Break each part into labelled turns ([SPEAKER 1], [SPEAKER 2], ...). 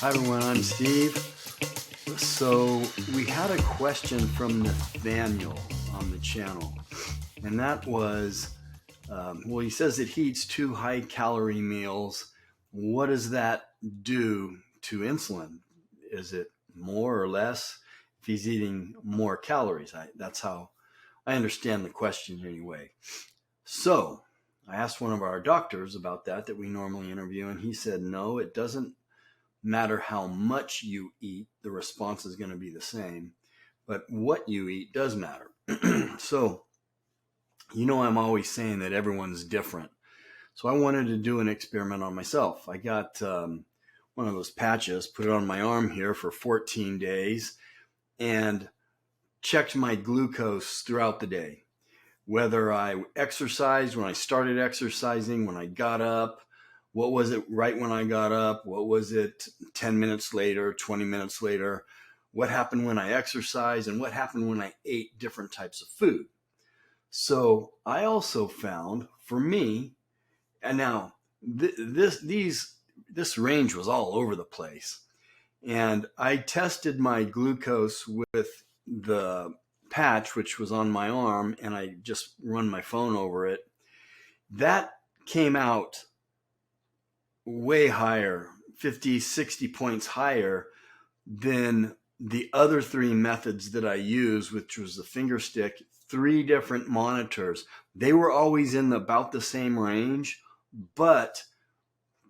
[SPEAKER 1] Hi everyone, I'm Steve. So we had a question from Nathaniel on the channel, and that was, he says that he eats 2 high-calorie meals. What does that do to insulin? Is it more or less if he's eating more calories? That's how I understand the question anyway. So I asked one of our doctors about that we normally interview, and he said, no, it doesn't matter how much you eat, the response is going to be the same, but what you eat does matter. So, I'm always saying that everyone's different. So I wanted to do an experiment on myself. I got one of those patches, put it on my arm here for 14 days, and checked my glucose throughout the day. Whether I exercised, when I started exercising, when I got up, what was it right when I got up? What was it 10 minutes later, 20 minutes later? What happened when I exercised, and what happened when I ate different types of food? So I also found, for me, and now this range was all over the place, and I tested my glucose with the patch, which was on my arm, and I just run my phone over it. That came out way higher, 50, 60 points higher than the other 3 methods that I use, which was the finger stick, 3 different monitors. They were always in about the same range, but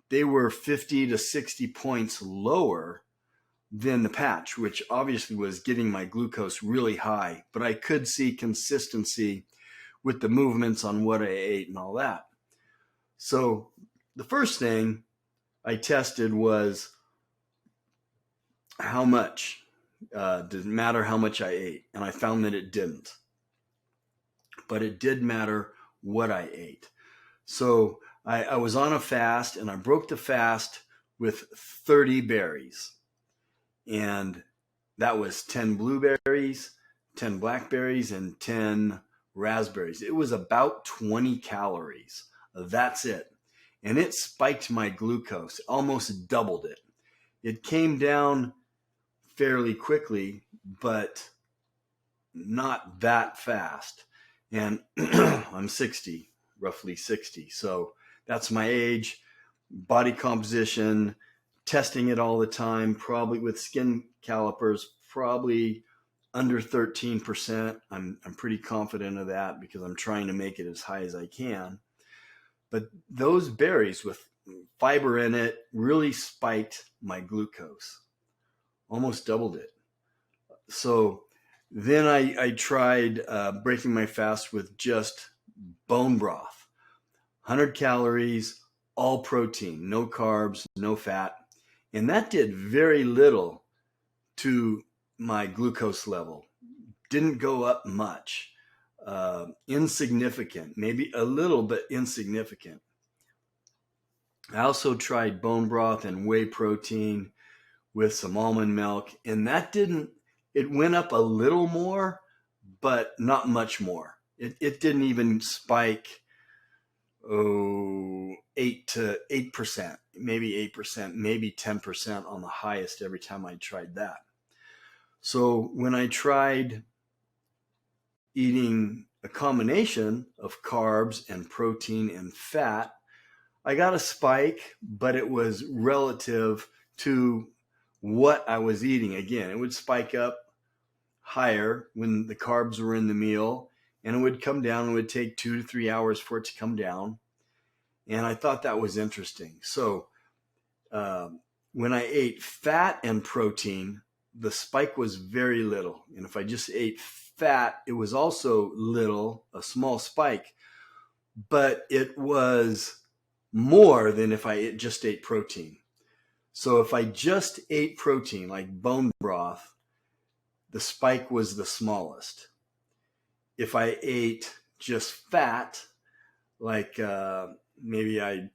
[SPEAKER 1] they were 50 to 60 points lower than the patch, which obviously was getting my glucose really high. But I could see consistency with the movements on what I ate and all that. So the first thing I tested was how much. Didn't matter how much I ate, and I found that it didn't. But it did matter what I ate. So I was on a fast, and I broke the fast with 30 berries. And that was 10 blueberries, 10 blackberries, and 10 raspberries. It was about 20 calories. That's it. And it spiked my glucose, almost doubled it. It came down fairly quickly, but not that fast. And I'm 60, roughly 60. So that's my age, body composition, testing it all the time, probably with skin calipers, probably under 13%. I'm pretty confident of that because I'm trying to make it as high as I can. But those berries with fiber in it really spiked my glucose, almost doubled it. So then I tried breaking my fast with just bone broth, 100 calories, all protein, no carbs, no fat. And that did very little to my glucose level. Didn't go up much. Insignificant, maybe a little, but insignificant. I also tried bone broth and whey protein with some almond milk, and it went up a little more, but not much more. It didn't even spike, 8%, maybe 8%, maybe 10% on the highest every time I tried that. So when I tried eating a combination of carbs and protein and fat, I got a spike, but it was relative to what I was eating. Again, it would spike up higher when the carbs were in the meal, and it would come down. It would take 2 to 3 hours for it to come down. And I thought that was interesting. So when I ate fat and protein, the spike was very little. And if I just ate fat, it was also little, a small spike, but it was more than if I just ate protein. So if I just ate protein, like bone broth, the spike was the smallest. If I ate just fat, like maybe I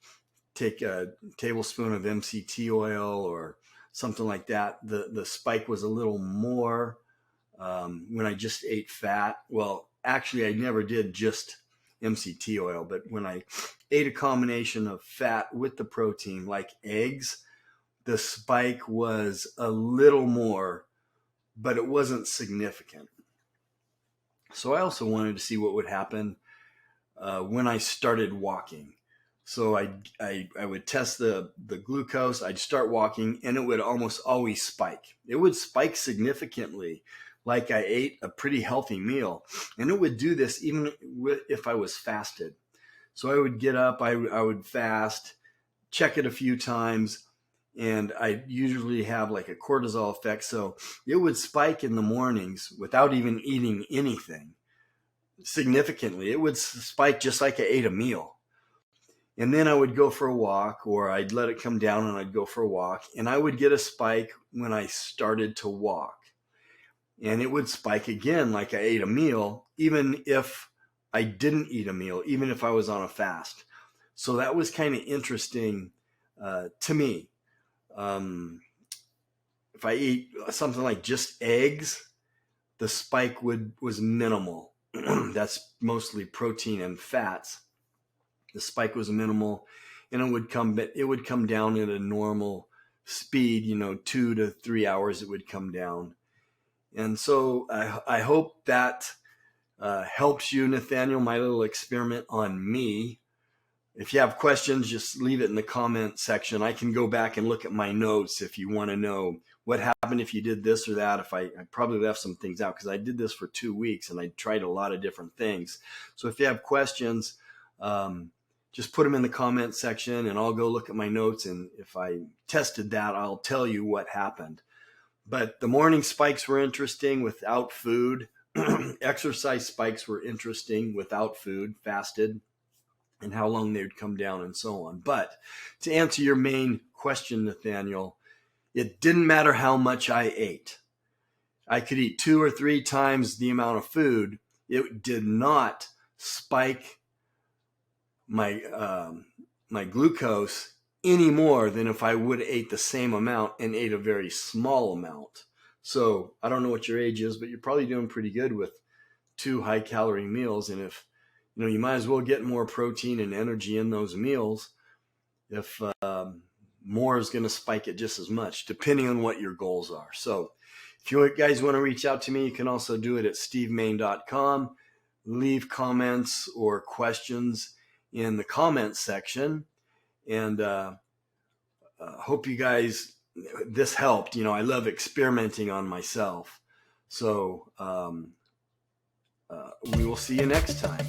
[SPEAKER 1] take a tablespoon of MCT oil or something like that, the spike was a little more. When I just ate fat, well, actually I never did just MCT oil, but when I ate a combination of fat with the protein, like eggs, the spike was a little more, but it wasn't significant. So I also wanted to see what would happen when I started walking. So I would test the glucose. I'd start walking, and it would almost always spike. It would spike significantly, like I ate a pretty healthy meal. And it would do this even if I was fasted. So I would get up, I would fast, check it a few times, and I usually have like a cortisol effect. So it would spike in the mornings without even eating anything significantly. It would spike just like I ate a meal. And then I would go for a walk, or I'd let it come down and I'd go for a walk. And I would get a spike when I started to walk. And it would spike again like I ate a meal, even if I didn't eat a meal, even if I was on a fast. So that was kind of interesting to me. If I eat something like just eggs, the spike was minimal. That's mostly protein and fats. The spike was minimal, and it would come down at a normal speed. 2 to 3 hours it would come down. And so I hope that helps you, Nathaniel, my little experiment on me. If you have questions, just leave it in the comment section. I can go back and look at my notes if you want to know what happened if you did this or that. If I probably left some things out because I did this for 2 weeks and I tried a lot of different things. So if you have questions, just put them in the comment section and I'll go look at my notes. And if I tested that, I'll tell you what happened. But the morning spikes were interesting without food. Exercise spikes were interesting without food, fasted, and how long they would come down and so on. But to answer your main question, Nathaniel, it didn't matter how much I ate. I could eat 2 or 3 times the amount of food. It did not spike my glucose any more than if I would have ate the same amount and ate a very small amount. So I don't know what your age is, but you're probably doing pretty good with 2 high-calorie meals. And if you might as well get more protein and energy in those meals if more is going to spike it just as much, depending on what your goals are. So if you guys want to reach out to me, you can also do it at stevemain.com. Leave comments or questions in the comments section. And hope you guys, this helped. I love experimenting on myself. So we will see you next time.